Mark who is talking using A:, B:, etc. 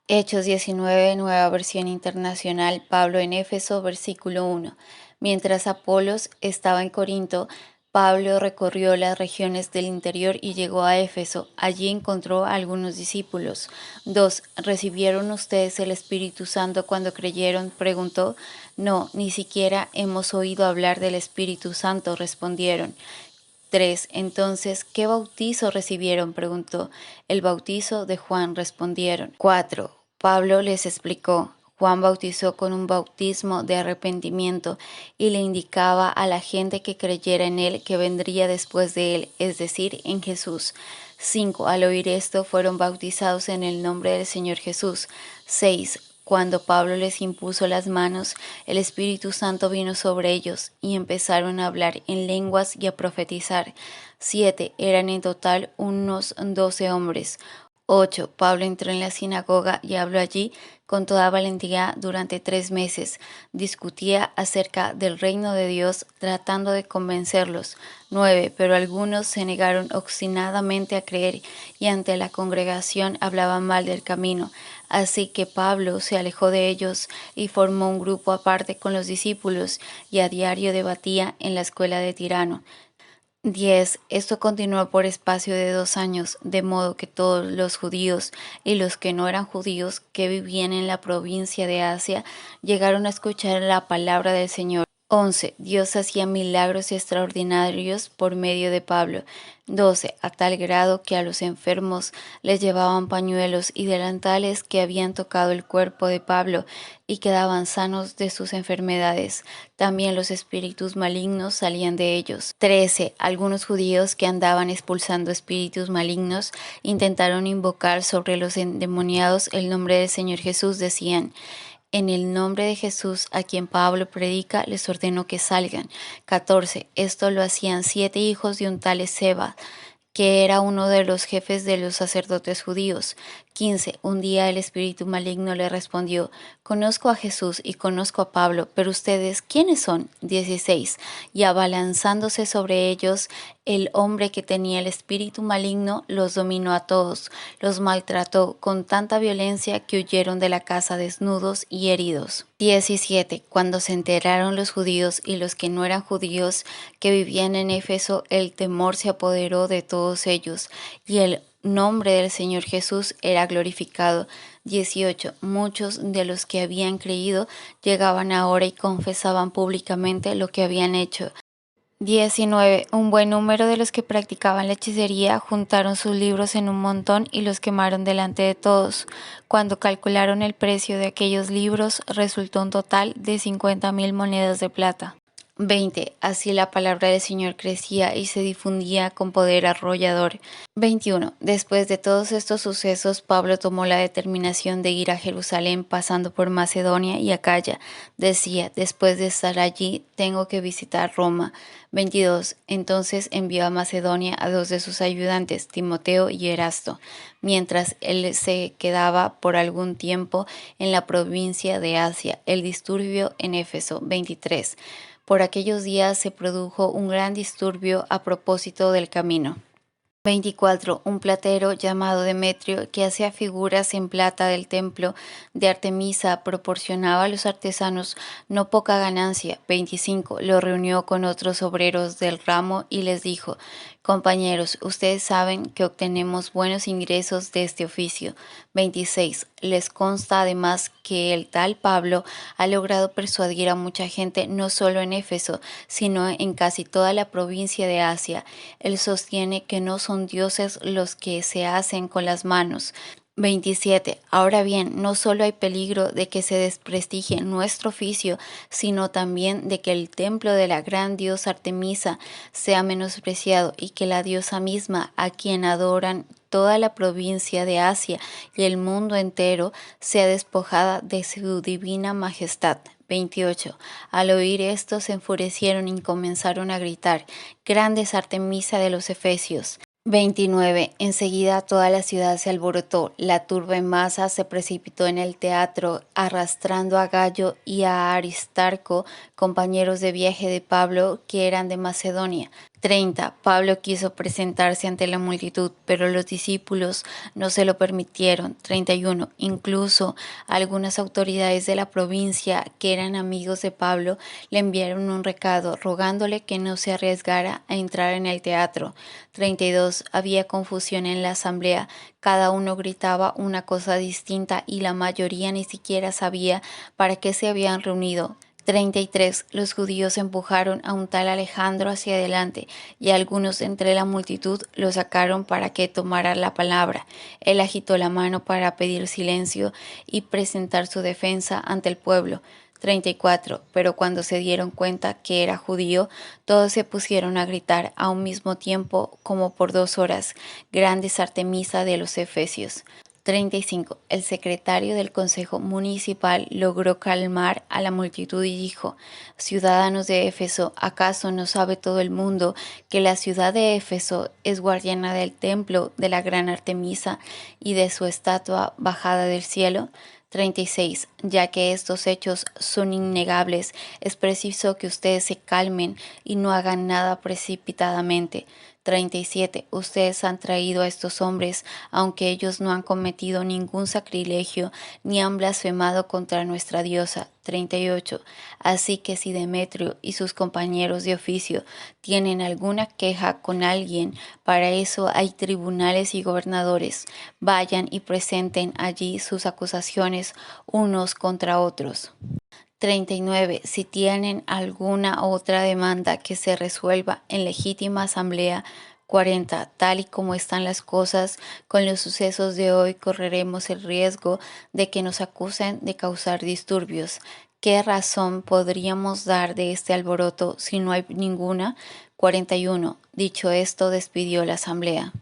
A: Hechos 19, nueva versión internacional, Pablo en Éfeso, versículo 1. Mientras Apolos estaba en Corinto, Pablo recorrió las regiones del interior y llegó a Éfeso. Allí encontró a algunos discípulos. 2. ¿Recibieron ustedes el Espíritu Santo cuando creyeron?, preguntó. No, ni siquiera hemos oído hablar del Espíritu Santo, respondieron. 3. Entonces, ¿qué bautizo recibieron?, preguntó. El bautizo de Juan, respondieron. 4. Pablo les explicó. Juan bautizó con un bautismo de arrepentimiento y le indicaba a la gente que creyera en él que vendría después de él, es decir, en Jesús. 5. Al oír esto, fueron bautizados en el nombre del Señor Jesús. 6. Cuando Pablo les impuso las manos, el Espíritu Santo vino sobre ellos y empezaron a hablar en lenguas y a profetizar. 7. Eran en total unos 12 hombres. 8. Pablo entró en la sinagoga y habló allí con toda valentía durante 3 meses. Discutía acerca del reino de Dios, tratando de convencerlos. 9. Pero algunos se negaron obstinadamente a creer y ante la congregación hablaban mal del camino. Así que Pablo se alejó de ellos y formó un grupo aparte con los discípulos y a diario debatía en la escuela de Tirano. 10. Esto continuó por espacio de 2 años, de modo que todos los judíos y los que no eran judíos que vivían en la provincia de Asia llegaron a escuchar la palabra del Señor. 11. Dios hacía milagros extraordinarios por medio de Pablo. 12. A tal grado que a los enfermos les llevaban pañuelos y delantales que habían tocado el cuerpo de Pablo y quedaban sanos de sus enfermedades. También los espíritus malignos salían de ellos. 13. Algunos judíos que andaban expulsando espíritus malignos intentaron invocar sobre los endemoniados el nombre del Señor Jesús. Decían: en el nombre de Jesús, a quien Pablo predica, les ordenó que salgan. 14. Esto lo hacían 7 hijos de un tal Esceva, que era uno de los jefes de los sacerdotes judíos. 15. Un día el espíritu maligno le respondió: conozco a Jesús y conozco a Pablo, pero ustedes, ¿quiénes son? 16. Y abalanzándose sobre ellos, el hombre que tenía el espíritu maligno los dominó a todos, los maltrató con tanta violencia que huyeron de la casa desnudos y heridos. 17. Cuando se enteraron los judíos y los que no eran judíos que vivían en Éfeso, el temor se apoderó de todos ellos, y el nombre del Señor Jesús era glorificado. 18. Muchos de los que habían creído llegaban ahora y confesaban públicamente lo que habían hecho. 19. Un buen número de los que practicaban la hechicería juntaron sus libros en un montón y los quemaron delante de todos. Cuando calcularon el precio de aquellos libros, resultó un total de 50,000 monedas de plata. 20. Así la palabra del Señor crecía y se difundía con poder arrollador. 21. Después de todos estos sucesos, Pablo tomó la determinación de ir a Jerusalén pasando por Macedonia y Acaya. Decía: después de estar allí, tengo que visitar Roma. 22. Entonces envió a Macedonia a 2 de sus ayudantes, Timoteo y Erasto, mientras él se quedaba por algún tiempo en la provincia de Asia. El disturbio en Éfeso. 23. Por aquellos días se produjo un gran disturbio a propósito del camino. 24. Un platero llamado Demetrio, que hacía figuras en plata del templo de Artemisa, proporcionaba a los artesanos no poca ganancia. 25. Lo reunió con otros obreros del ramo y les dijo: compañeros, ustedes saben que obtenemos buenos ingresos de este oficio. 26. Les consta además que el tal Pablo ha logrado persuadir a mucha gente no solo en Éfeso, sino en casi toda la provincia de Asia. Él sostiene que no son dioses los que se hacen con las manos. 27. Ahora bien, no solo hay peligro de que se desprestigie nuestro oficio, sino también de que el templo de la gran diosa Artemisa sea menospreciado y que la diosa misma, a quien adoran toda la provincia de Asia y el mundo entero, sea despojada de su divina majestad. 28. Al oír esto se enfurecieron y comenzaron a gritar: grande es Artemisa de los Efesios. 29. Enseguida toda la ciudad se alborotó. La turba en masa se precipitó en el teatro, arrastrando a Gayo y a Aristarco, compañeros de viaje de Pablo, que eran de Macedonia. 30. Pablo quiso presentarse ante la multitud, pero los discípulos no se lo permitieron. 31. Incluso algunas autoridades de la provincia que eran amigos de Pablo le enviaron un recado rogándole que no se arriesgara a entrar en el teatro. 32. Había confusión en la asamblea. Cada uno gritaba una cosa distinta y la mayoría ni siquiera sabía para qué se habían reunido. 33. Los judíos empujaron a un tal Alejandro hacia adelante y algunos entre la multitud lo sacaron para que tomara la palabra. Él agitó la mano para pedir silencio y presentar su defensa ante el pueblo. 34. Pero cuando se dieron cuenta que era judío, todos se pusieron a gritar a un mismo tiempo como por 2 horas: Grandes Artemisa de los Efesios. 35. El secretario del Consejo Municipal logró calmar a la multitud y dijo: Ciudadanos de Éfeso, ¿acaso no sabe todo el mundo que la ciudad de Éfeso es guardiana del templo de la gran Artemisa y de su estatua bajada del cielo? 36. Ya que estos hechos son innegables, es preciso que ustedes se calmen y no hagan nada precipitadamente. 37. Ustedes han traído a estos hombres, aunque ellos no han cometido ningún sacrilegio ni han blasfemado contra nuestra diosa. 38. Así que si Demetrio y sus compañeros de oficio tienen alguna queja con alguien, para eso hay tribunales y gobernadores. Vayan y presenten allí sus acusaciones unos contra otros. 39. Si tienen alguna otra demanda que se resuelva en legítima asamblea. 40. Tal y como están las cosas, con los sucesos de hoy correremos el riesgo de que nos acusen de causar disturbios. ¿Qué razón podríamos dar de este alboroto si no hay ninguna? 41. Dicho esto, despidió la asamblea.